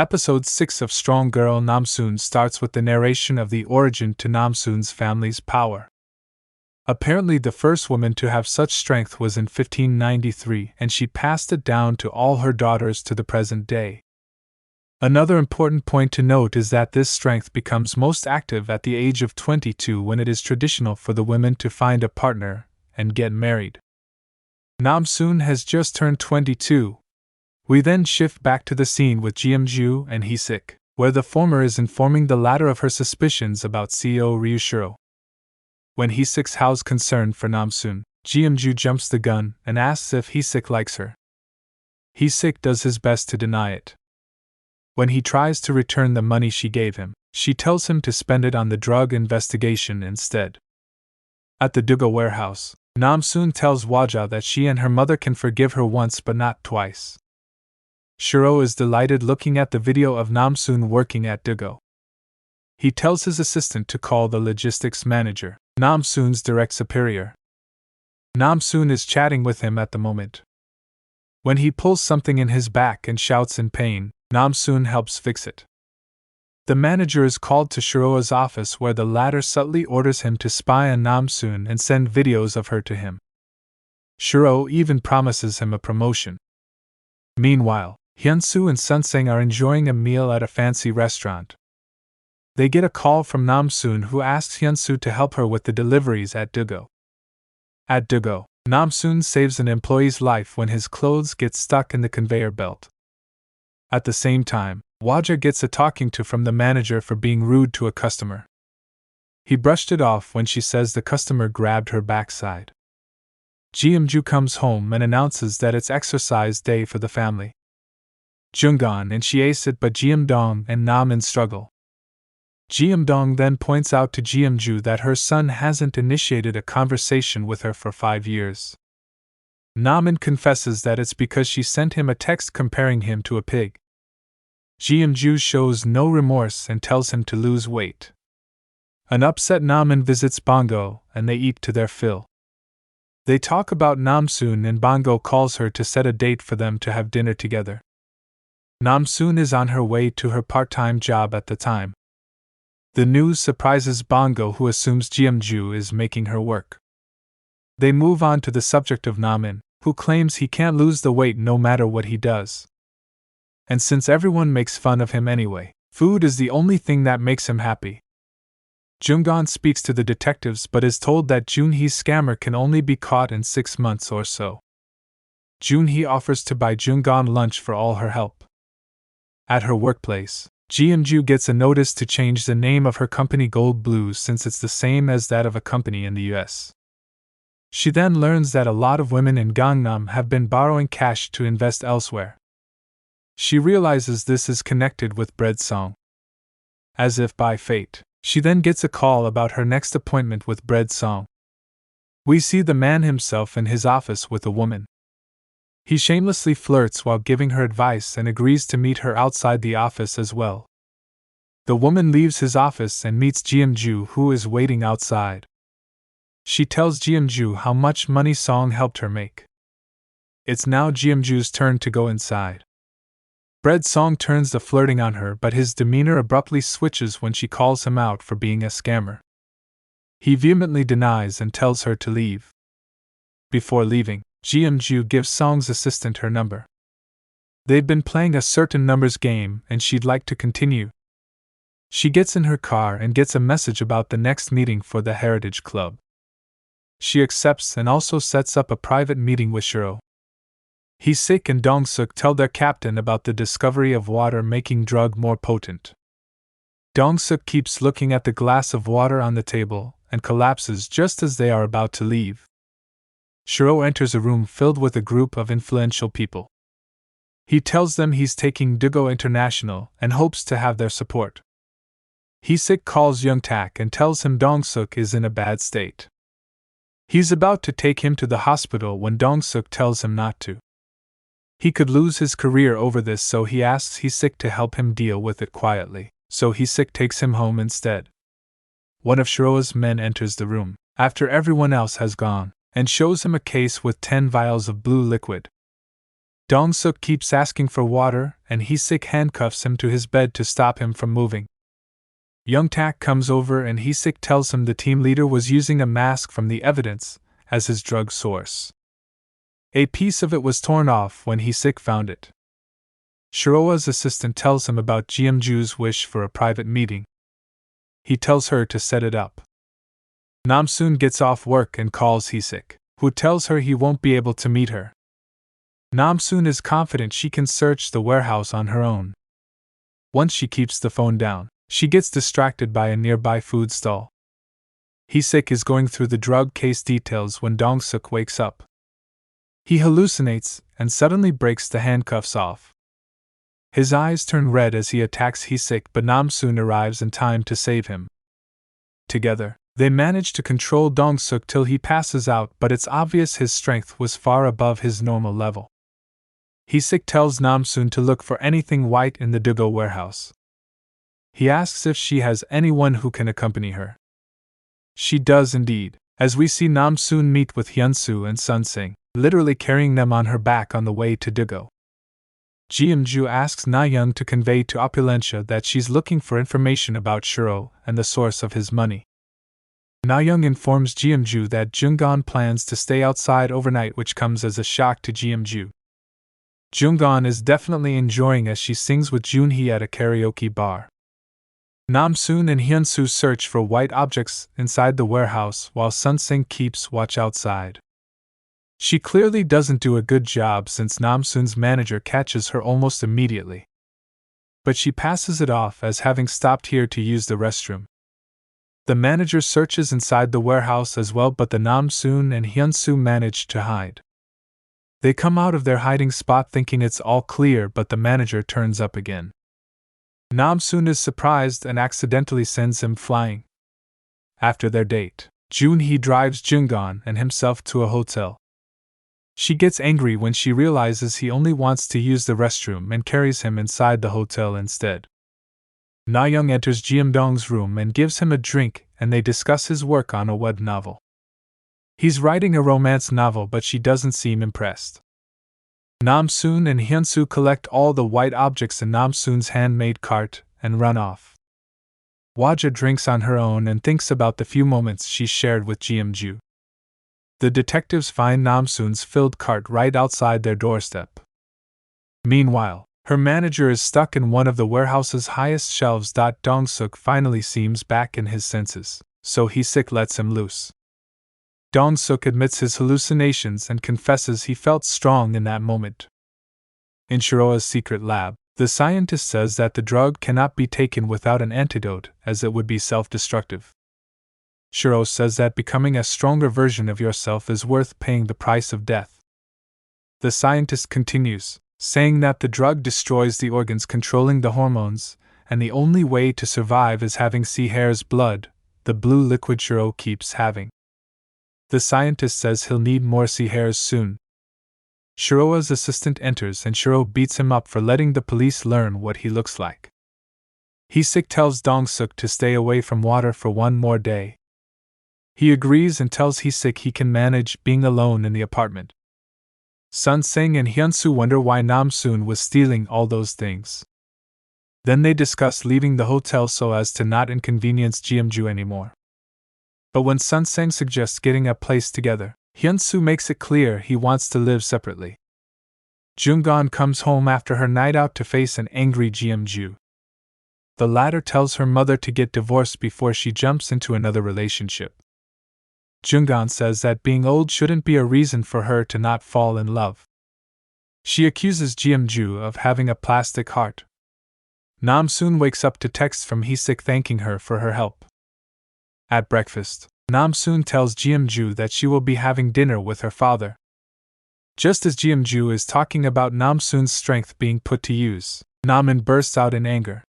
Episode 6 of Strong Girl Namsoon starts with the narration of the origin to Namsoon's family's power. Apparently, the first woman to have such strength was in 1593, and she passed it down to all her daughters to the present day. Another important point to note is that this strength becomes most active at the age of 22, when it is traditional for the women to find a partner and get married. Namsoon has just turned 22. We then shift back to the scene with Jeomju and Hee-sik, where the former is informing the latter of her suspicions about CEO Ryushiro. When Hee-sik's house concerned for Namsoon, Jeomju jumps the gun and asks if Hee-sik likes her. Hee-sik does his best to deny it. When he tries to return the money she gave him, she tells him to spend it on the drug investigation instead. At the Dugo warehouse, Namsoon tells Hwaja that she and her mother can forgive her once but not twice. Shiro is delighted looking at the video of Namsoon working at Dugo. He tells his assistant to call the logistics manager, Namsoon's direct superior. Namsoon is chatting with him at the moment. When he pulls something in his back and shouts in pain, Namsoon helps fix it. The manager is called to Shiro's office, where the latter subtly orders him to spy on Namsoon and send videos of her to him. Shiro even promises him a promotion. Meanwhile, Hyunsoo and Sunsang are enjoying a meal at a fancy restaurant. They get a call from Namsoon, who asks Hyunsoo to help her with the deliveries at Dugo. At Dugo, Namsoon saves an employee's life when his clothes get stuck in the conveyor belt. At the same time, Hwaja gets a talking to from the manager for being rude to a customer. He brushed it off when she says the customer grabbed her backside. Jeomju comes home and announces that it's exercise day for the family. Jungon initiates it, but Jeomdong and Namin struggle. Jeomdong then points out to Jeomju that her son hasn't initiated a conversation with her for 5 years. Namin confesses that it's because she sent him a text comparing him to a pig. Jeomju shows no remorse and tells him to lose weight. An upset Namin visits Bongo, and they eat to their fill. They talk about Namsoon, and Bongo calls her to set a date for them to have dinner together. Namsoon is on her way to her part-time job at the time. The news surprises Bongo, who assumes Jeomju is making her work. They move on to the subject of Namin, who claims he can't lose the weight no matter what he does. And since everyone makes fun of him anyway, food is the only thing that makes him happy. Jungon speaks to the detectives but is told that Junhee's scammer can only be caught in 6 months or so. Junhee offers to buy Jungon lunch for all her help. At her workplace, Jeomju gets a notice to change the name of her company Gold Blues, since it's the same as that of a company in the US. She then learns that a lot of women in Gangnam have been borrowing cash to invest elsewhere. She realizes this is connected with Bread Song. As if by fate, she then gets a call about her next appointment with Bread Song. We see the man himself in his office with a woman. He shamelessly flirts while giving her advice and agrees to meet her outside the office as well. The woman leaves his office and meets Jeomju, who is waiting outside. She tells Jeomju how much money Song helped her make. It's now Jeomju's turn to go inside. Bread Song turns the flirting on her, but his demeanor abruptly switches when she calls him out for being a scammer. He vehemently denies and tells her to leave. Before leaving, Jeomju gives Song's assistant her number. They've been playing a certain numbers game and she'd like to continue. She gets in her car and gets a message about the next meeting for the Heritage Club. She accepts and also sets up a private meeting with Shiro. Hee-sik and Dong-suk tell their captain about the discovery of water making drug more potent. Dong-suk keeps looking at the glass of water on the table and collapses just as they are about to leave. Shiro enters a room filled with a group of influential people. He tells them he's taking Dugo International and hopes to have their support. Hee-sik calls Young-tak and tells him Dong-suk is in a bad state. He's about to take him to the hospital when Dong-suk tells him not to. He could lose his career over this, so he asks Hee-sik to help him deal with it quietly, so Hee-sik takes him home instead. One of Shiro's men enters the room, after everyone else has gone, and shows him a case with 10 vials of blue liquid. Dong-suk keeps asking for water, and Hee-sik handcuffs him to his bed to stop him from moving. Young-tak comes over and Hee-sik tells him the team leader was using a mask from the evidence as his drug source. A piece of it was torn off when Hee-sik found it. Shiroa's assistant tells him about Jeomju's wish for a private meeting. He tells her to set it up. Namsoon gets off work and calls Hee-sik, who tells her he won't be able to meet her. Namsoon is confident she can search the warehouse on her own. Once she keeps the phone down, she gets distracted by a nearby food stall. Hee-sik is going through the drug case details when Dong-suk wakes up. He hallucinates and suddenly breaks the handcuffs off. His eyes turn red as he attacks Hee-sik, but Namsoon arrives in time to save him. Together, they manage to control Dong-suk till he passes out, but it's obvious his strength was far above his normal level. Hee-sik tells Namsoon to look for anything white in the Dugo warehouse. He asks if she has anyone who can accompany her. She does indeed, as we see Namsoon meet with Hyunsoo and Sun-sing, literally carrying them on her back on the way to Dugo. Jeomju asks Na-young to convey to Opulentia that she's looking for information about Shiro and the source of his money. Na-young informs Jeomju that Jungon plans to stay outside overnight, which comes as a shock to Jeomju. Jungon is definitely enjoying as she sings with Junhee at a karaoke bar. Namsoon and Hyunsoo search for white objects inside the warehouse while Sun-sing keeps watch outside. She clearly doesn't do a good job since Namsoon's manager catches her almost immediately. But she passes it off as having stopped here to use the restroom. The manager searches inside the warehouse as well, but the Namsoon and Hyunsoo manage to hide. They come out of their hiding spot thinking it's all clear, but the manager turns up again. Namsoon is surprised and accidentally sends him flying. After their date, Junhee drives Jungon and himself to a hotel. She gets angry when she realizes he only wants to use the restroom and carries him inside the hotel instead. Na-young enters Jeomdong's room and gives him a drink, and they discuss his work on a web novel. He's writing a romance novel, but she doesn't seem impressed. Namsoon and Hyunsoo collect all the white objects in Namsoon's handmade cart and run off. Waja drinks on her own and thinks about the few moments she shared with Jeomju. The detectives find Namsoon's filled cart right outside their doorstep. Meanwhile, her manager is stuck in one of the warehouse's highest shelves. Dong-suk finally seems back in his senses, so Hee-sik lets him loose. Dong-suk admits his hallucinations and confesses he felt strong in that moment. In Shiroa's secret lab, the scientist says that the drug cannot be taken without an antidote, as it would be self-destructive. Shiro says that becoming a stronger version of yourself is worth paying the price of death. The scientist continues, saying that the drug destroys the organs controlling the hormones, and the only way to survive is having sea hare's blood, the blue liquid Shiro keeps having. The scientist says he'll need more sea hares soon. Shiroa's assistant enters and Shiro beats him up for letting the police learn what he looks like. Hee-sik tells Dong-suk to stay away from water for one more day. He agrees and tells Hee-sik he can manage being alone in the apartment. Sun-sing and Hyunsoo wonder why Namsoon was stealing all those things. Then they discuss leaving the hotel so as to not inconvenience Jeomju anymore. But when Sun-sing suggests getting a place together, Hyunsoo makes it clear he wants to live separately. Jungon comes home after her night out to face an angry Jeomju. The latter tells her mother to get divorced before she jumps into another relationship. Jungon says that being old shouldn't be a reason for her to not fall in love. She accuses Jeomju of having a plastic heart. Namsoon wakes up to texts from Hee-sik thanking her for her help. At breakfast, Namsoon tells Jeomju that she will be having dinner with her father. Just as Jeomju is talking about Namsoon's strength being put to use, Namin bursts out in anger.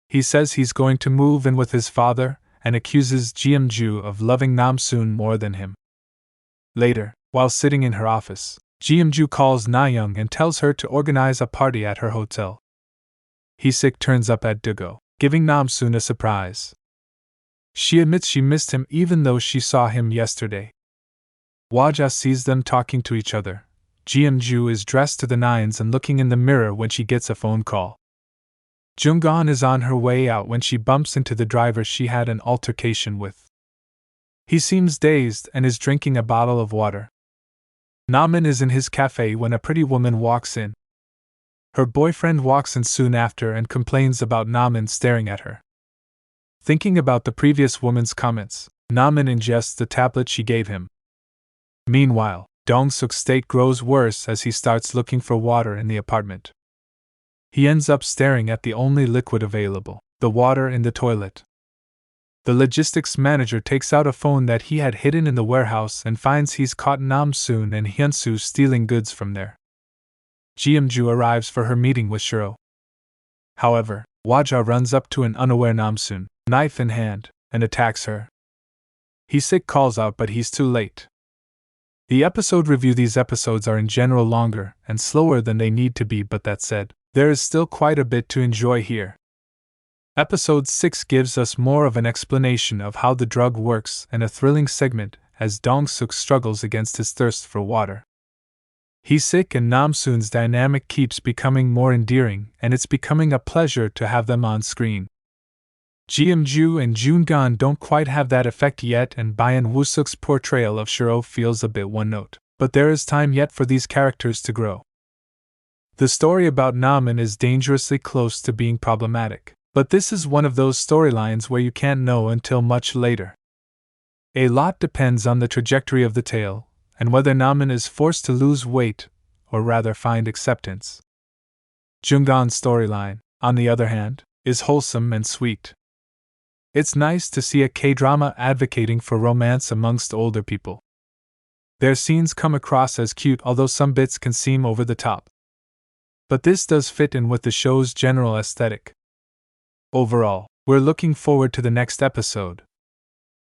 He says he's going to move in with his father and accuses Jeomju of loving Namsoon more than him. Later, while sitting in her office, Jeomju calls Na-young and tells her to organize a party at her hotel. Hee-sik turns up at Dugo, giving Namsoon a surprise. She admits she missed him even though she saw him yesterday. Waja sees them talking to each other, Jeomju is dressed to the nines and looking in the mirror when she gets a phone call. Junggan is on her way out when she bumps into the driver she had an altercation with. He seems dazed and is drinking a bottle of water. Namin is in his cafe when a pretty woman walks in. Her boyfriend walks in soon after and complains about Namin staring at her. Thinking about the previous woman's comments, Namin ingests the tablet she gave him. Meanwhile, Dong-suk's state grows worse as he starts looking for water in the apartment. He ends up staring at the only liquid available, the water in the toilet. The logistics manager takes out a phone that he had hidden in the warehouse and finds he's caught Nam-soon and Hyun-soo stealing goods from there. Jeomju arrives for her meeting with Shiro. However, Hwaja runs up to an unaware Nam-soon, knife in hand, and attacks her. Hee-sik calls out but he's too late. The episode review. These episodes are in general longer and slower than they need to be, but that said, there is still quite a bit to enjoy here. Episode 6 gives us more of an explanation of how the drug works and a thrilling segment as Dong-suk struggles against his thirst for water. Hee-sik and Nam-soon's dynamic keeps becoming more endearing, and it's becoming a pleasure to have them on screen. Jeomju and Junggan don't quite have that effect yet, and Byun Woo-suk's portrayal of Shiro feels a bit one-note, but there is time yet for these characters to grow. The story about Namin is dangerously close to being problematic, but this is one of those storylines where you can't know until much later. A lot depends on the trajectory of the tale, and whether Namin is forced to lose weight, or rather find acceptance. Junggan's storyline, on the other hand, is wholesome and sweet. It's nice to see a K-drama advocating for romance amongst older people. Their scenes come across as cute, although some bits can seem over the top. But this does fit in with the show's general aesthetic. Overall, we're looking forward to the next episode,